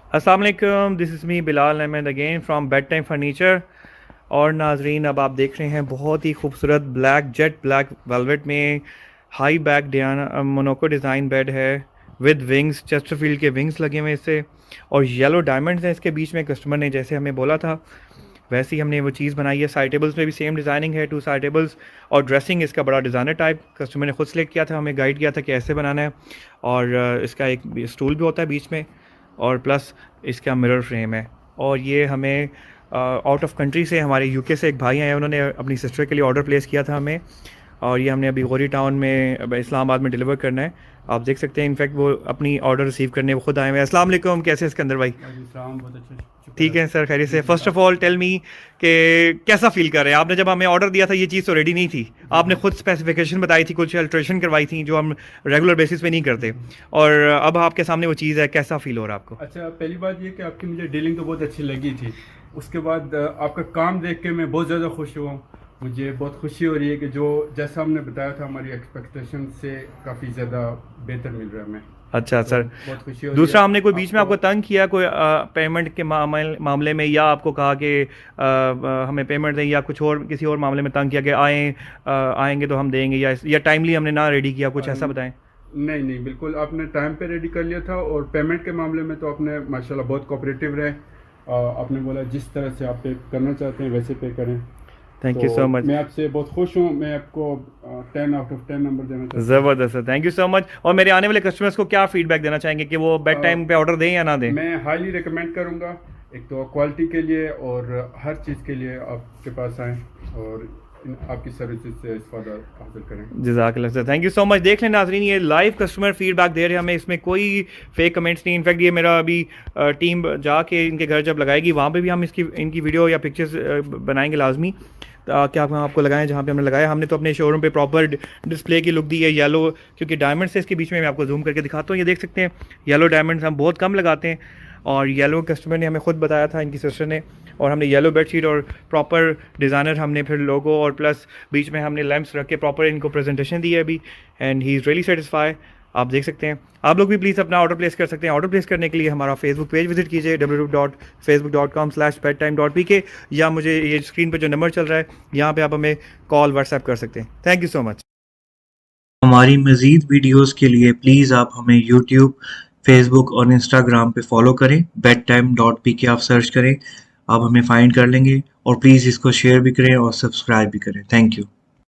अस्सलाम वालेकुम, this is me Bilal Ahmad again from bed time furniture. और नाजरीन, अब आप देख रहे हैं बहुत ही खूबसूरत ब्लैक जेट ब्लैक वेलवेट में high back Diana Monaco design bed है विद विंग्स, चेस्टरफील्ड के विंग्स लगे हुए इससे, और येलो डायमंड्स हैं इसके बीच में। कस्टमर ने जैसे हमें बोला था वैसे ही हमने वो चीज़ बनाई है। साइड टेबल्स में भी सेम डिज़ाइनिंग है, 2 साइड टेबल्स, और ड्रेसिंग इसका बड़ा डिज़ाइनर टाइप कस्टमर ने खुद सेलेक्ट किया था, हमें गाइड किया था कि ऐसे बनाना है। और इसका एक स्टूल भी होता है बीच में, और प्लस इसका मिरर फ्रेम है। और ये हमें आउट ऑफ कंट्री से, हमारे यूके से एक भाई आए हैं, उन्होंने अपनी सिस्टर के लिए ऑर्डर प्लेस किया था हमें, और ये हमने अभी गौरी टाउन में इस्लामाबाद में डिलीवर करना है। आप देख सकते हैं, इनफैक्ट वो अपनी ऑर्डर रिसीव करने वो खुद आए हुए हैं। अस्सलाम वालेकुम, कैसे हैं सिकंदर भाई? बहुत अच्छा, ठीक है सर, खैरियत से। First of all tell me कि कैसा फील कर रहे हैं? आपने जब हमें ऑर्डर दिया था ये चीज़ तो रेडी नहीं थी, आपने खुद स्पेसिफिकेशन बताई थी, कुछ अल्ट्रेशन करवाई थी जो हम रेगुलर बेसिस पे नहीं करते, और अब आपके सामने वो चीज़ है, कैसा फील हो रहा है आपको? अच्छा, पहली बात ये कि आपकी मुझे डीलिंग तो बहुत अच्छी लगी थी। उसके बाद आपका काम देख के मैं बहुत ज़्यादा खुश हुआ। मुझे बहुत खुशी हो रही है कि जो जैसा हमने बताया था हमारी एक्सपेक्टेशन से काफ़ी ज़्यादा बेहतर मिल रहा है हमें। अच्छा तो सर, बहुत खुशी हो रही दूसरा है। हमने कोई बीच में आपको तंग किया कोई पेमेंट के मामले में, या आपको कहा कि हमें पेमेंट दें, या कुछ और किसी और मामले में तंग किया कि आएंगे तो हम देंगे, या टाइमली हमने ना रेडी किया, कुछ ऐसा बताएं। नहीं नहीं, बिल्कुल आपने टाइम पे रेडी कर लिया था। और पेमेंट के मामले में तो आपने माशाल्लाह बहुत कोऑपरेटिव रहे। आपने बोला जिस तरह से आप पे करना चाहते हैं वैसे पे करें। थैंक यू तो सो मच। मैं आपसे बहुत खुश हूँ। मैं आपको 10 आउट ऑफ 10 नंबर देना चाहता हूँ। ज़बरदस्त sir, thank you so much. और मेरे आने वाले कस्टमर्स को क्या फीडबैक देना चाहेंगे कि वो बेड टाइम पे ऑर्डर दें या ना दें? मैं हाईली रिकमेंड करूँगा, एक तो क्वालिटी के लिए और हर चीज़ के लिए आपके पास आएँ और आपकी सर्विसेज से इस्तेफादा हासिल करें। जज़ाकल्लाह sir, thank you so much. देख लें नाज़रीन, ये लाइव कस्टमर फीडबैक दे रहे हैं हमें, इसमें कोई फेक कमेंट्स नहीं। इनफैक्ट ये मेरा अभी टीम जाके इनके घर जब लगाएगी वहाँ पे भी हम इनकी वीडियो या पिक्चर्स बनाएंगे लाजमी, क्या हम आपको लगाएं जहाँ पे हमने लगाया। हमने तो अपने शोरूम पे प्रॉपर डिस्प्ले की लुक दी है येलो, क्योंकि डायमंड्स है इसके बीच में। मैं आपको जूम करके दिखाता हूँ, ये देख सकते हैं येलो डायमंड्स हम बहुत कम लगाते हैं, और येलो कस्टमर ने हमें खुद बताया था, इनकी सिस्टर ने। और हमने येलो बेडशीट और प्रॉपर डिज़ाइनर हमने फिर लोगो और प्लस बीच में हमने लैंप्स रख के प्रॉपर इनको प्रेजेंटेशन दी है अभी, and he is really satisfy. आप देख सकते हैं, आप लोग भी प्लीज़ अपना ऑर्डर प्लेस कर सकते हैं। ऑर्डर प्लेस करने के लिए हमारा फेसबुक पेज विजिट कीजिए www.facebook.com/bedtime.pk, या मुझे ये स्क्रीन पर जो नंबर चल रहा है यहाँ पे आप हमें कॉल व्हाट्सएप कर सकते हैं। Thank you so much. हमारी मज़ीद वीडियोज़ के लिए प्लीज़ आप हमें यूट्यूब, फेसबुक और इंस्टाग्राम पे फॉलो करें। bedtime.pk आप सर्च करें, आप हमें फाइंड कर लेंगे। और प्लीज़ इसको शेयर भी करें और सब्सक्राइब भी करें। Thank you.